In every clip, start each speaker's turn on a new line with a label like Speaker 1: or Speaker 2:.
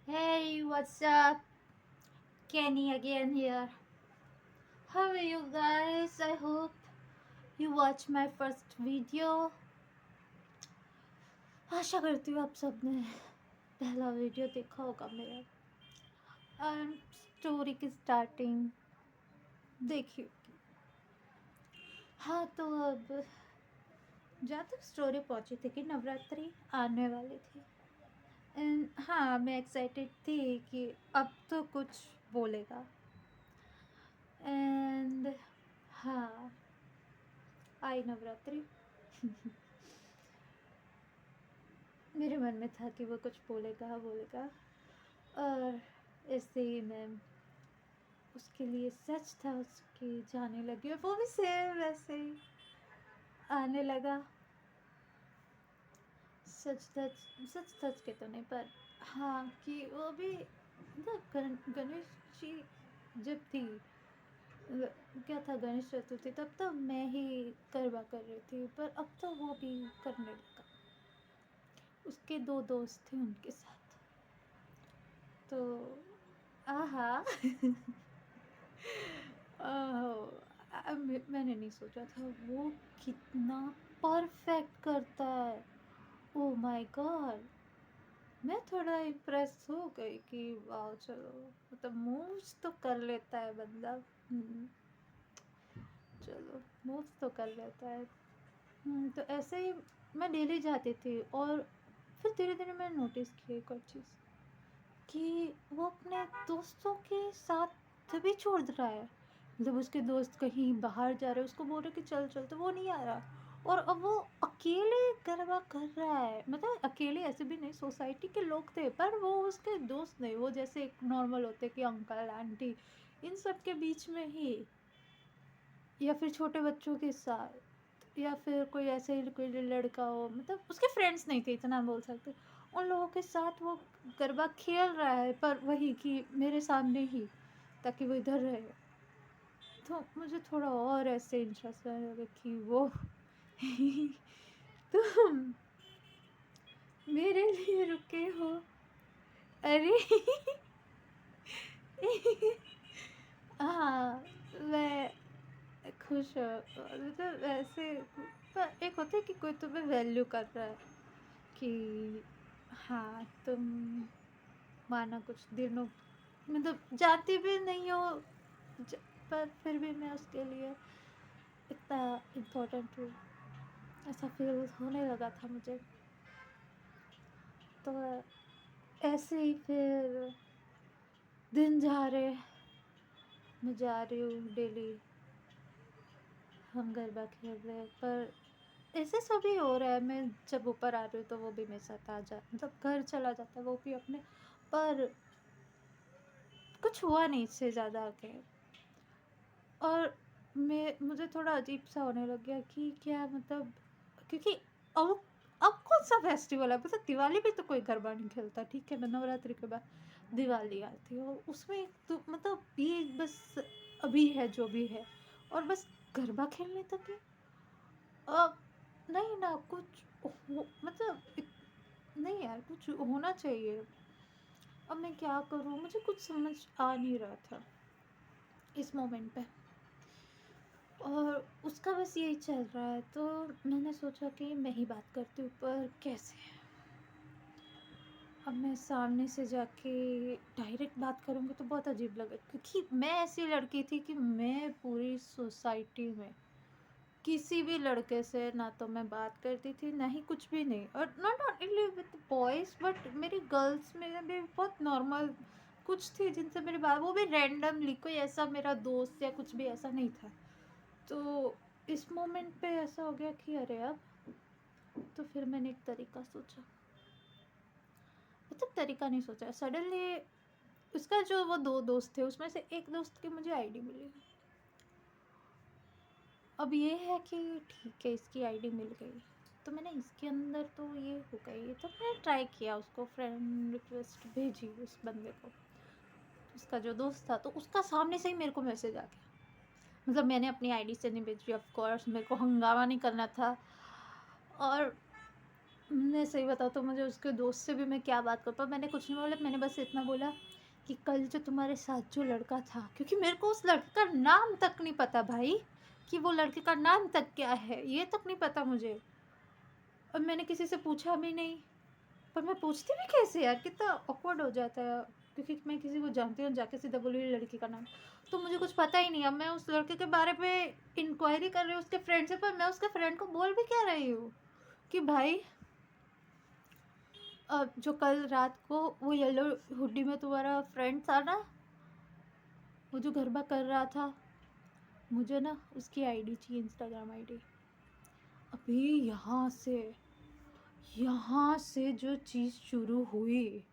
Speaker 1: Hey, what's up? Kenny again here. How are you guys? I hope you watched my first video. आशा करती हूँ आप सबने पहला video देखा होगा मेरा एंड स्टोरी की स्टार्टिंग देखी होगी। हाँ, तो अब जहाँ तक स्टोरी पहुँची थी कि नवरात्रि आने वाली थी एंड हाँ, मैं एक्साइटेड थी कि अब तो कुछ बोलेगा एंड हाँ, आई नवरात्रि। मेरे मन में था कि वो कुछ बोलेगा और ऐसे ही मैं उसके लिए सच था उसकी जाने लगी और वो भी सेम वैसे ही आने लगा। सच सच के तो नहीं पर हाँ कि वो भी मतलब गणेश जी जब थी क्या था गणेश चतुर्थी तब तो मैं ही गरबा कर रही थी पर अब तो वो भी करने लगा। उसके दो दोस्त थे उनके साथ तो आहा मैंने नहीं सोचा था वो कितना परफेक्ट करता है। ओ माय गॉड, मैं थोड़ा इम्प्रेस हो गई कि वाह चलो मतलब मूव्स तो कर लेता है बंदा। चलो मूव्स तो कर लेता है। तो ऐसे ही मैं डेली जाती थी और फिर धीरे धीरे मैंने नोटिस किया एक और चीज़ कि वो अपने दोस्तों के साथ भी छोड़ रहा है। मतलब उसके दोस्त कहीं बाहर जा रहे हैं उसको बोल रहे कि चल चल तो वो नहीं आ रहा और अब वो अकेले गरबा कर रहा है। मतलब अकेले ऐसे भी नहीं, सोसाइटी के लोग थे पर वो उसके दोस्त नहीं, वो जैसे एक नॉर्मल होते कि अंकल आंटी इन सब के बीच में ही या फिर छोटे बच्चों के साथ या फिर कोई ऐसे ही कोई लड़का हो, मतलब उसके फ्रेंड्स नहीं थे इतना बोल सकते। उन लोगों के साथ वो गरबा खेल रहा है पर वही कि मेरे सामने ही ताकि वो इधर रहे। तो मुझे थोड़ा और ऐसे इंटरेस्ट आने लगा कि वो तुम मेरे लिए रुके हो। अरे हाँ, मैं खुश हूँ मतलब ऐसे। पर एक होता है कि कोई तुम्हें वैल्यू कर रहा है कि हाँ तुम माना कुछ दिनों मतलब जाती भी नहीं हो पर फिर भी मैं उसके लिए इतना इम्पोर्टेंट हूँ ऐसा फील होने लगा था मुझे। तो ऐसे ही फिर दिन जा रहे, मैं जा रही हूँ डेली, हम गरबा खेल रहे हैं पर ऐसे सभी हो रहा है। मैं जब ऊपर आ रही हूँ तो वो भी मेरे साथ आ जा मतलब घर चला जाता है वो भी अपने। पर कुछ हुआ नहीं इससे ज़्यादा आगे और मुझे थोड़ा अजीब सा होने लग गया कि क्या मतलब क्योंकि अब अब कौन सा फेस्टिवल है, मतलब दिवाली भी तो कोई गरबा नहीं खेलता, ठीक है ना, नवरात्रि के बाद दिवाली आती है और उसमें तो मतलब ये बस अभी है जो भी है और बस गरबा खेलने तक है। अब नहीं ना कुछ मतलब नहीं यार कुछ होना चाहिए। अब मैं क्या करूँ, मुझे कुछ समझ आ नहीं रहा था इस मोमेंट पे और उसका बस यही चल रहा है। तो मैंने सोचा कि मैं ही बात करती हूँ पर कैसे। अब मैं सामने से जाके डायरेक्ट बात करूँगी तो बहुत अजीब लगेगा क्योंकि मैं ऐसी लड़की थी कि मैं पूरी सोसाइटी में किसी भी लड़के से ना तो मैं बात करती थी ना ही कुछ भी नहीं और not only with boys but मेरी गर्ल्स में भी बहुत नॉर्मल कुछ थी जिनसे मेरी बात, वो भी रैंडमली, कोई ऐसा मेरा दोस्त या कुछ भी ऐसा नहीं था। तो इस मोमेंट पे ऐसा हो गया कि अरे अब तो फिर मैंने एक तरीका सोचा, मतलब तरीका नहीं सोचा, सडनली उसका जो वो दो दोस्त थे उसमें से एक दोस्त की मुझे आईडी मिली। अब ये है कि ठीक है इसकी आईडी मिल गई तो मैंने इसके अंदर तो ये हो गई तो मैंने ट्राई किया उसको फ्रेंड रिक्वेस्ट भेजी उस बंदे को, उसका जो दोस्त था तो उसका सामने से ही मेरे को मैसेज आ गया। मतलब मैंने अपनी आईडी से नहीं भेजी ऑफ कोर्स, मेरे को हंगामा नहीं करना था और मैं सही बताऊँ तो मुझे उसके दोस्त से भी मैं क्या बात कर पाऊँ, मैंने कुछ नहीं बोला, मैंने बस इतना बोला कि कल जो तुम्हारे साथ जो लड़का था, क्योंकि मेरे को उस लड़के का नाम तक नहीं पता भाई, कि वो लड़के का नाम तक क्या है ये तक नहीं पता मुझे, और मैंने किसी से पूछा भी नहीं। पर मैं पूछती भी कैसे यार, कितना ऑकवर्ड हो जाता है, क्योंकि मैं किसी को जानती हूँ जाके सीधा बोली लड़की का नाम, तो मुझे कुछ पता ही नहीं। अब मैं उस लड़के के बारे में इंक्वायरी कर रही हूँ उसके फ्रेंड से, पर मैं उसके फ्रेंड को बोल भी क्या रही हूँ कि भाई जो कल रात को वो येलो हुडी में तुम्हारा फ्रेंड था ना, वो जो गरबा कर रहा था, मुझे ना उसकी आईडी चाहिए, इंस्टाग्राम आईडी। अभी यहाँ से जो चीज़ शुरू हुई,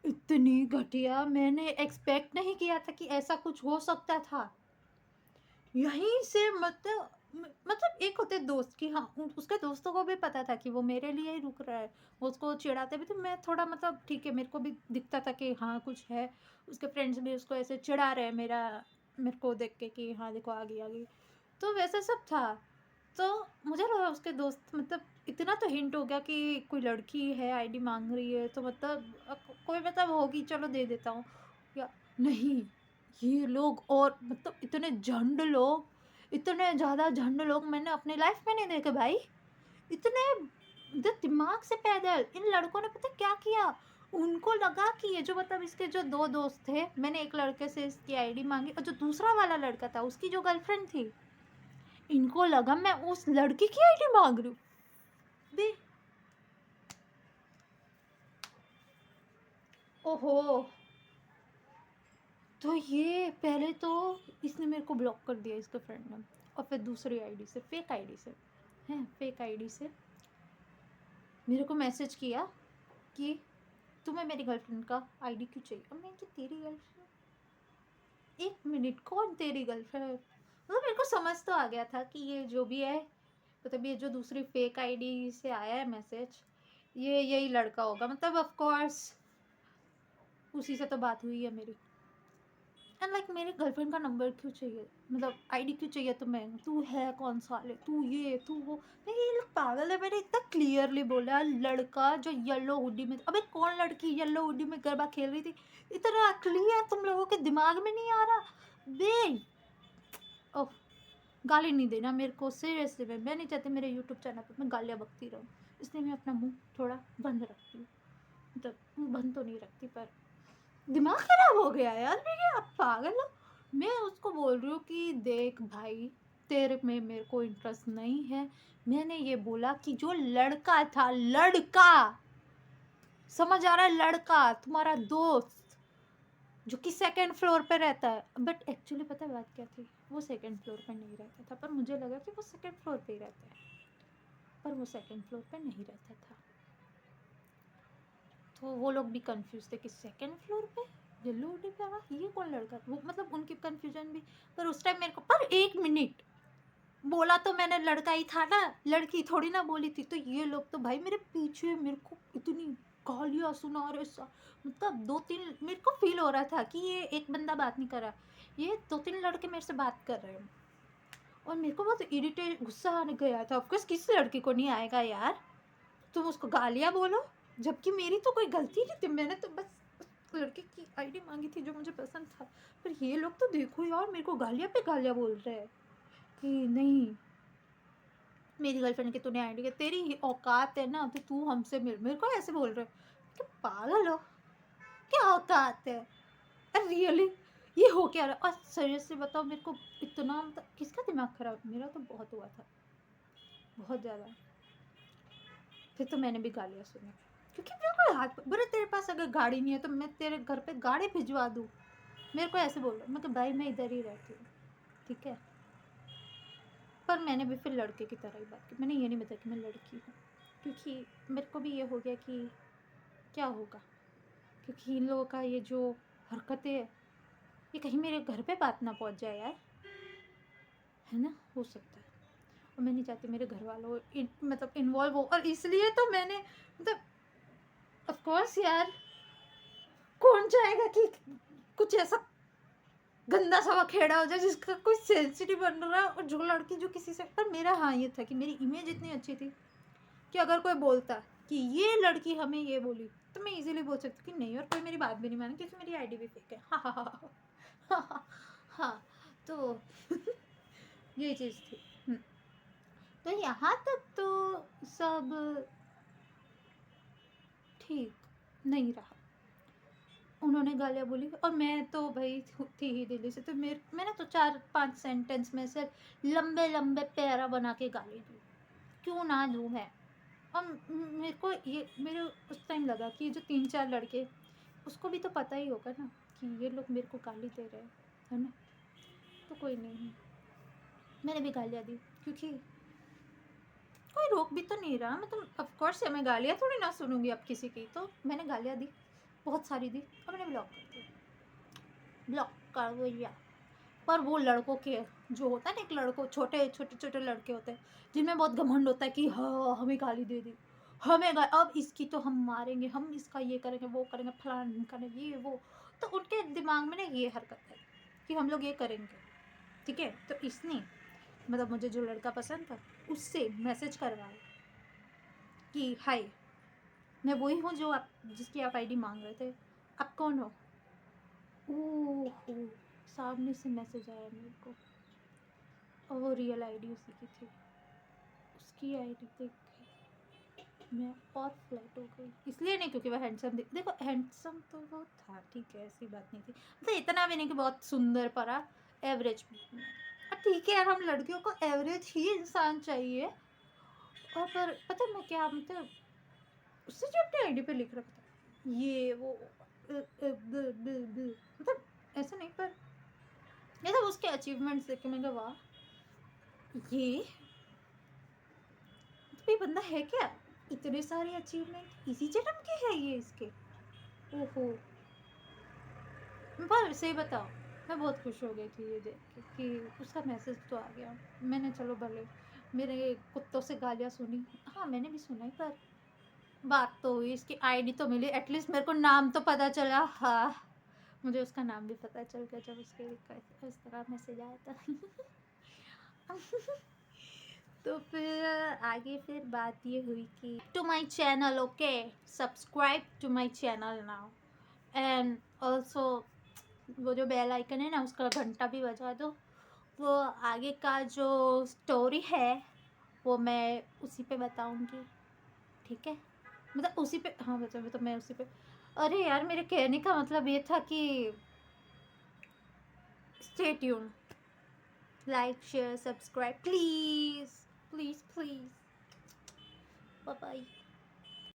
Speaker 1: इतनी घटिया, मैंने एक्सपेक्ट नहीं किया था कि ऐसा कुछ हो सकता था। यहीं से मतलब एक होते दोस्त की, हाँ उसके दोस्तों को भी पता था कि वो मेरे लिए ही रुक रहा है, वो उसको चिढ़ाते भी थे, मैं थोड़ा मतलब ठीक है, मेरे को भी दिखता था कि हाँ कुछ है, उसके फ्रेंड्स भी उसको ऐसे चिढ़ा रहे हैं मेरे को देख के कि हाँ देखो आ गई, तो वैसे सब था। तो मुझे लगा उसके दोस्त मतलब इतना तो हिंट हो गया कि कोई लड़की है आईडी मांग रही है, तो मतलब कोई मतलब होगी, चलो दे देता हूँ, या नहीं। ये लोग और मतलब इतने ज़्यादा झंड लोग मैंने अपनी लाइफ में नहीं देखे भाई। इतने दिमाग से पैदल इन लड़कों ने पता क्या किया, उनको लगा कि ये जो मतलब इसके जो दो दोस्त थे, मैंने एक लड़के से इसकी आईडी मांगी, और जो दूसरा वाला लड़का था उसकी जो गर्लफ्रेंड थी, इनको लगा मैं उस लड़की की आईडी मांग रही हूँ बे। ओहो, तो ये पहले तो इसने मेरे को ब्लॉक कर दिया, इसके फ्रेंड ने, और फिर दूसरी आईडी से, फेक आईडी से मेरे को मैसेज किया कि तुम्हें मेरी गर्लफ्रेंड का आईडी क्यों चाहिए। और मैं कि तेरी गर्लफ्रेंड, एक मिनट, कौन तेरी गर्लफ्रेंड, मतलब मेरे को समझ तो आ गया था कि ये जो भी है, मतलब ये जो दूसरी फेक आईडी से आया है मैसेज, ये यही लड़का होगा, मतलब ऑफ कोर्स उसी से तो बात हुई है मेरी। एंड लाइक मेरी गर्लफ्रेंड का नंबर क्यों चाहिए, मतलब आईडी क्यों चाहिए तुम्हें, तू है कौन साले, तू ये तू वो, मैं ये लोग पागल है। मैंने इतना क्लियरली बोला, लड़का जो येलो हुडी में, अबे कौन लड़की येलो हुडी में गरबा खेल रही थी, इतना क्लियर तुम लोगों के दिमाग में नहीं आ रहा बे। ओह, गाली नहीं देना मेरे को सीरियसली, मैं नहीं चाहती मेरे यूट्यूब चैनल पर मैं गालियाँ बकती रहूँ, इसलिए मैं अपना मुंह थोड़ा बंद रखती हूँ, मतलब मुँह बंद तो नहीं रखती, पर दिमाग खराब हो गया यार मेरे, आप पागल हो। मैं उसको बोल रही हूँ कि देख भाई, तेरे में मेरे को इंटरेस्ट नहीं है, मैंने ये बोला कि जो लड़का था, लड़का, समझ आ रहा है, लड़का तुम्हारा दोस्त जो कि सेकंड फ्लोर पे रहता है, बट एक्चुअली पता है बात क्या थी, वो सेकंड फ्लोर पे नहीं रहता था, पर मुझे लगा कि वो सेकंड फ्लोर पे ही रहता है, पर वो सेकंड फ्लोर पे नहीं रहता था। तो वो लोग भी कंफ्यूज थे कि सेकंड फ्लोर पे येलो हुडी पे आवा, ये कौन लड़का, वो मतलब उनकी कंफ्यूजन भी। पर उस टाइम मेरे को, पर एक मिनट, बोला तो मैंने लड़का ही था ना, लड़की थोड़ी ना बोली थी। तो ये लोग तो भाई मेरे पीछे मेरे को इतनी गालियाँ सुना रहे, मतलब दो तीन, मेरे को फील हो रहा था कि ये एक बंदा बात नहीं कर रहा, ये दो तीन लड़के मेरे से बात कर रहे हैं, और मेरे को बहुत इरिटेट, गुस्सा आने गया था। ऑफकोर्स किसी लड़की को नहीं आएगा यार, तुम उसको गालियाँ बोलो, जबकि मेरी तो कोई गलती नहीं थी, मैंने तो बस उस लड़के की आईडी मांगी थी जो मुझे पसंद था। पर ये लोग तो देखो यार, मेरे को गालियाँ पे गालियाँ बोल रहे हैं कि नहीं मेरी गर्लफ्रेंड की तूने आईडी, तेरी औकात है ना तो तू हमसे मिल, मेरे को ऐसे बोल रहे कि पागल हो, क्या औकात है, रियली ये हो क्या रहा। और सीरियसली बताओ, मेरे को इतना मतलब किसका दिमाग खराब, मेरा तो बहुत हुआ था, बहुत ज़्यादा। फिर तो मैंने भी गालियाँ सुनी, क्योंकि मेरे को हाथ, बोले तेरे पास अगर गाड़ी नहीं है तो मैं तेरे घर पे गाड़ी भिजवा दूँ, मेरे को ऐसे बोल रहा। मैं कहा भाई मैं इधर ही रहती हूँ, ठीक है। पर मैंने भी फिर लड़के की तरह ही बात की, मैंने ये नहीं बताया कि मैं लड़की हूँ, क्योंकि मेरे को भी ये हो गया कि क्या होगा, क्योंकि इन लोगों का ये जो हरकतें है, ये कहीं मेरे घर पे बात ना पहुँच जाए यार, है ना, हो सकता है। और मैं नहीं चाहती मेरे घर वालों मतलब इन्वॉल्व हो, और इसलिए तो मैंने मतलब ऑफ कोर्स यार, कौन चाहेगा कि कुछ ऐसा गंदा सा खेड़ा हो जाए जिसका कोई सेंसिटिव बन रहा है, और जो लड़की जो किसी से, पर मेरा हाँ ये था कि मेरी इमेज इतनी अच्छी थी कि अगर कोई बोलता कि ये लड़की हमें ये बोली तो मैं इजीली बोल सकती कि नहीं, और कोई मेरी बात भी नहीं माने क्योंकि मेरी आईडी भी फेक है। हाँ हाँ हाँ हाँ हाँ। तो ये चीज़ थी। तो यहाँ तक तो सब ठीक नहीं रहा। उन्होंने गालियाँ बोली और मैं तो भाई थी ही दिल्ली से, तो मैंने तो 4-5 सेंटेंस में से लंबे लंबे पैरा बना के गाली दी, क्यों ना दूँ मैं। और मेरे को ये मेरे उस टाइम लगा कि जो 3-4 लड़के, उसको भी तो पता ही होगा ना कि ये लोग मेरे को गाली दे रहे हैं, है ना। तो कोई नहीं, मैंने भी गालियाँ दी क्योंकि कोई रोक भी तो नहीं रहा। मैं तो ऑफकोर्स मैं गालियाँ थोड़ी ना सुनूंगी अब किसी की, तो मैंने गालियाँ दी, बहुत सारी दी, और मैंने ब्लॉक कर दिया, ब्लॉक कर दिया। पर वो लड़कों के जो होता है ना, एक लड़कों छोटे छोटे छोटे लड़के होते हैं जिनमें बहुत घमंड होता है कि हाँ हमें गाली दे दी, हमें अब इसकी तो हम मारेंगे, हम इसका ये करेंगे, वो करेंगे, फलान करेंगे, ये वो। तो उनके दिमाग में ना ये हरकत है कि हम लोग ये करेंगे, ठीक है। तो इसने मतलब मुझे जो लड़का पसंद था उससे मैसेज करवाया कि हाय, मैं वही हूँ जो आप जिसकी आप आईडी मांग रहे थे, आप कौन हो। ओह, सामने से मैसेज आया मेरे को, और वो रियल आईडी उसी की थी। उसकी आईडी देख के मैं और फ्लैट हो गई, इसलिए नहीं क्योंकि वो हैंडसम देखो हैंडसम तो वो था, ठीक है, ऐसी बात नहीं थी, मतलब इतना भी नहीं कि बहुत सुंदर पड़ा, एवरेज। ठीक है यार, हम लड़कियों को एवरेज ही इंसान चाहिए। और पर पता है मैं क्या, मतलब उससे जो अपनी आईडी पे लिख रखा था ये वो मतलब ऐसा नहीं, पर ये सब उसके अचीवमेंट्स देख के मैं कहा वाह, ये तो ये बंदा है क्या, इतने सारे अचीवमेंट इसी जन्म के है ये इसके। ओहो, पर सही बताओ मैं बहुत खुश हो गई थी ये देख के कि उसका मैसेज तो आ गया। मैंने चलो भले मेरे कुत्तों से गालियाँ सुनी, हाँ मैंने भी सुना, पर बात तो हुई, इसकी आईडी तो मिली, एटलीस्ट मेरे को नाम तो पता चला। हाँ, मुझे उसका नाम भी पता चल गया जब उसके इस तरह मैसेज आया था। तो फिर आगे फिर बात ये हुई कि to my channel, okay, subscribe to my channel now, and also वो जो बेल आइकन है ना उसका घंटा भी बजा दो। वो आगे का जो स्टोरी है वो मैं उसी पे बताऊंगी, ठीक है, मतलब उसी पे, हाँ मतलब तो मैं उसी पे। अरे यार, मेरे कहने का मतलब ये था कि stay tune, like share subscribe please please please, bye bye.